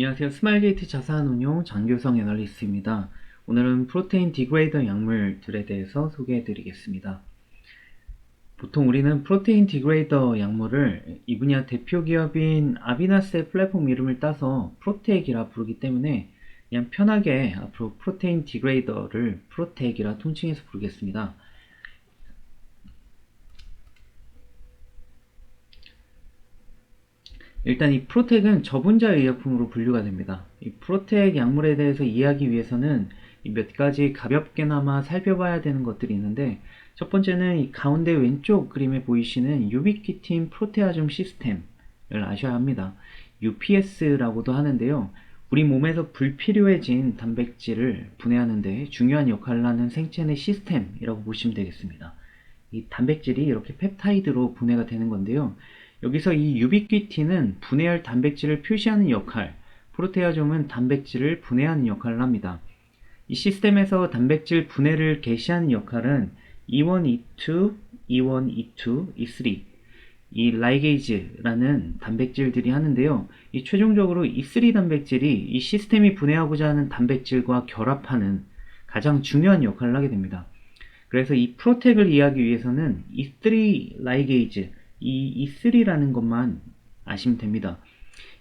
안녕하세요. 스마일게이트 자산운용 장교성 애널리스트입니다. 오늘은 프로테인 디그레이더 약물들에 대해서 소개해 드리겠습니다. 보통 우리는 프로테인 디그레이더 약물을 이 분야 대표 기업인 아비나스의 플랫폼 이름을 따서 프로테익이라 부르기 때문에 그냥 편하게 앞으로 프로테인 디그레이더를 프로테익이라 통칭해서 부르겠습니다. 일단 이 프로텍은 저분자 의약품으로 분류가 됩니다. 이 프로텍 약물에 대해서 이해하기 위해서는 몇 가지 가볍게나마 살펴봐야 되는 것들이 있는데, 첫 번째는 이 가운데 왼쪽 그림에 보이시는 유비퀴틴 프로테아좀 시스템을 아셔야 합니다. UPS라고도 하는데요. 우리 몸에서 불필요해진 단백질을 분해하는 데 중요한 역할을 하는 생체 내 시스템이라고 보시면 되겠습니다. 이 단백질이 이렇게 펩타이드로 분해가 되는 건데요. 여기서 이 유비퀴틴은 분해할 단백질을 표시하는 역할, 프로테아좀은 단백질을 분해하는 역할을 합니다. 이 시스템에서 단백질 분해를 개시하는 역할은 E1, E2, E1, E2, E3, 이 라이게이즈라는 단백질들이 하는데요. 이 최종적으로 E3 단백질이 이 시스템이 분해하고자 하는 단백질과 결합하는 가장 중요한 역할을 하게 됩니다. 그래서 이 프로텍을 이해하기 위해서는 E3 라이게이즈, 이 E3라는 것만 아시면 됩니다.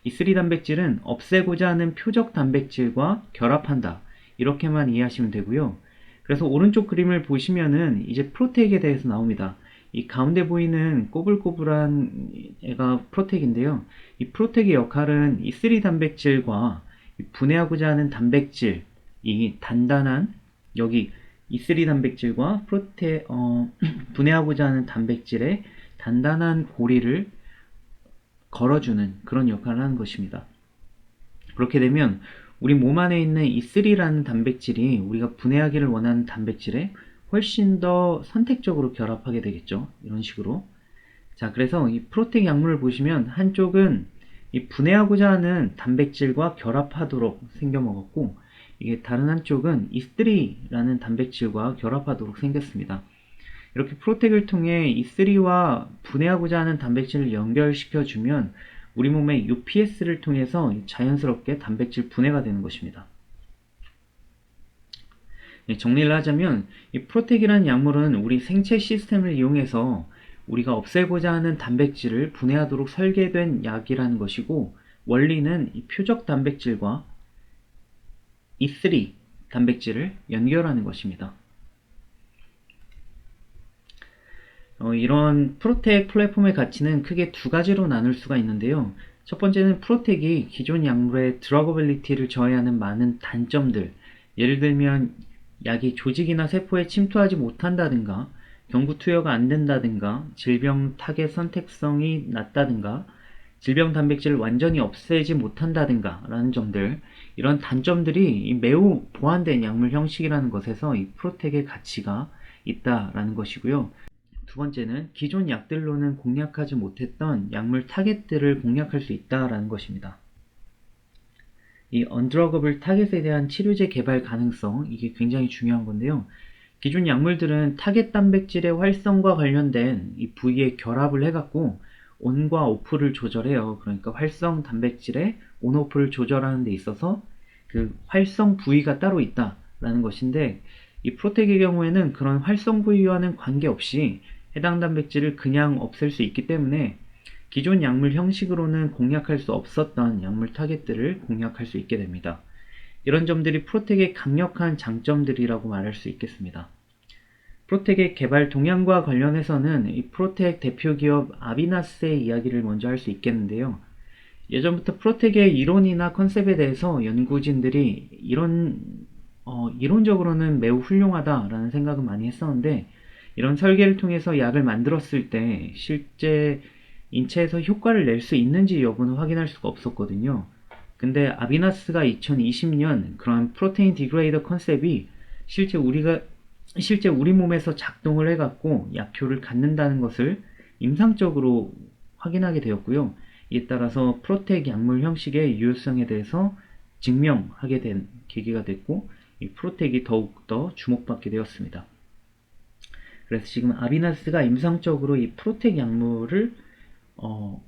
E3 단백질은 없애고자 하는 표적 단백질과 결합한다. 이렇게만 이해하시면 되고요. 그래서 오른쪽 그림을 보시면은 이제 프로텍에 대해서 나옵니다. 이 가운데 보이는 꼬불꼬불한 애가 프로텍인데요. 이 프로텍의 역할은 E3 단백질과 분해하고자 하는 단백질, 이 단단한 여기 E3 단백질과 분해하고자 하는 단백질의 단단한 고리를 걸어주는 그런 역할을 하는 것입니다. 그렇게 되면 우리 몸 안에 있는 E3라는 단백질이 우리가 분해하기를 원하는 단백질에 훨씬 더 선택적으로 결합하게 되겠죠. 이런 식으로. 자, 그래서 이 프로텍 약물을 보시면 한쪽은 이 분해하고자 하는 단백질과 결합하도록 생겨먹었고, 이게 다른 한쪽은 E3라는 단백질과 결합하도록 생겼습니다. 이렇게 프로텍을 통해 E3와 분해하고자 하는 단백질을 연결시켜주면 우리 몸의 UPS를 통해서 자연스럽게 단백질 분해가 되는 것입니다. 정리를 하자면 이 프로텍이라는 약물은 우리 생체 시스템을 이용해서 우리가 없애고자 하는 단백질을 분해하도록 설계된 약이라는 것이고, 원리는 이 표적 단백질과 E3 단백질을 연결하는 것입니다. 이런 프로텍 플랫폼의 가치는 크게 두 가지로 나눌 수가 있는데요. 첫 번째는 프로텍이 기존 약물의 드러거빌리티를 저해하는 많은 단점들, 예를 들면 약이 조직이나 세포에 침투하지 못한다든가, 경구 투여가 안 된다든가, 질병 타겟 선택성이 낮다든가, 질병 단백질을 완전히 없애지 못한다든가 라는 점들, 이런 단점들이 매우 보완된 약물 형식이라는 것에서 이 프로텍의 가치가 있다라는 것이고요. 두 번째는 기존 약들로는 공략하지 못했던 약물 타겟들을 공략할 수 있다라는 것입니다. 이 언드러거블 타겟에 대한 치료제 개발 가능성, 이게 굉장히 중요한 건데요. 기존 약물들은 타겟 단백질의 활성과 관련된 이 부위에 결합을 해갖고 온과 오프를 조절해요. 그러니까 활성 단백질의 온 오프를 조절하는 데 있어서 그 활성 부위가 따로 있다라는 것인데, 이 프로텍의 경우에는 그런 활성 부위와는 관계없이 해당 단백질을 그냥 없앨 수 있기 때문에 기존 약물 형식으로는 공략할 수 없었던 약물 타겟들을 공략할 수 있게 됩니다. 이런 점들이 프로텍의 강력한 장점들이라고 말할 수 있겠습니다. 프로텍의 개발 동향과 관련해서는 이 프로텍 대표 기업 아비나스의 이야기를 먼저 할 수 있겠는데요. 예전부터 프로텍의 이론이나 컨셉에 대해서 연구진들이 이론적으로는 매우 훌륭하다라는 생각은 많이 했었는데, 이런 설계를 통해서 약을 만들었을 때 실제 인체에서 효과를 낼 수 있는지 여부는 확인할 수가 없었거든요. 근데 아비나스가 2020년 그런 프로테인 디그레이더 컨셉이 실제 우리 몸에서 작동을 해갖고 약효를 갖는다는 것을 임상적으로 확인하게 되었고요. 이에 따라서 프로텍 약물 형식의 유효성에 대해서 증명하게 된 계기가 됐고, 이 프로텍이 더욱더 주목받게 되었습니다. 그래서 지금 아비나스가 임상적으로 이 프로텍 약물을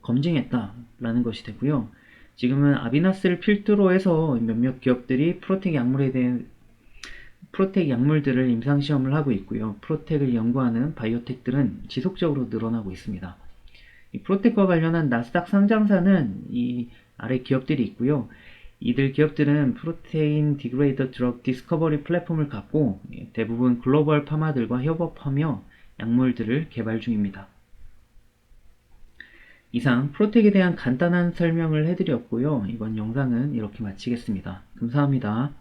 검증했다라는 것이 되고요. 지금은 아비나스를 필두로 해서 몇몇 기업들이 프로텍 약물에 대한 프로텍 약물들을 임상시험을 하고 있고요. 프로텍을 연구하는 바이오텍들은 지속적으로 늘어나고 있습니다. 이 프로텍과 관련한 나스닥 상장사는 이 아래 기업들이 있고요. 이들 기업들은 프로테인 디그레이더 드럭 디스커버리 플랫폼을 갖고 대부분 글로벌 파마들과 협업하며 약물들을 개발 중입니다. 이상 프로텍에 대한 간단한 설명을 해드렸고요. 이번 영상은 이렇게 마치겠습니다. 감사합니다.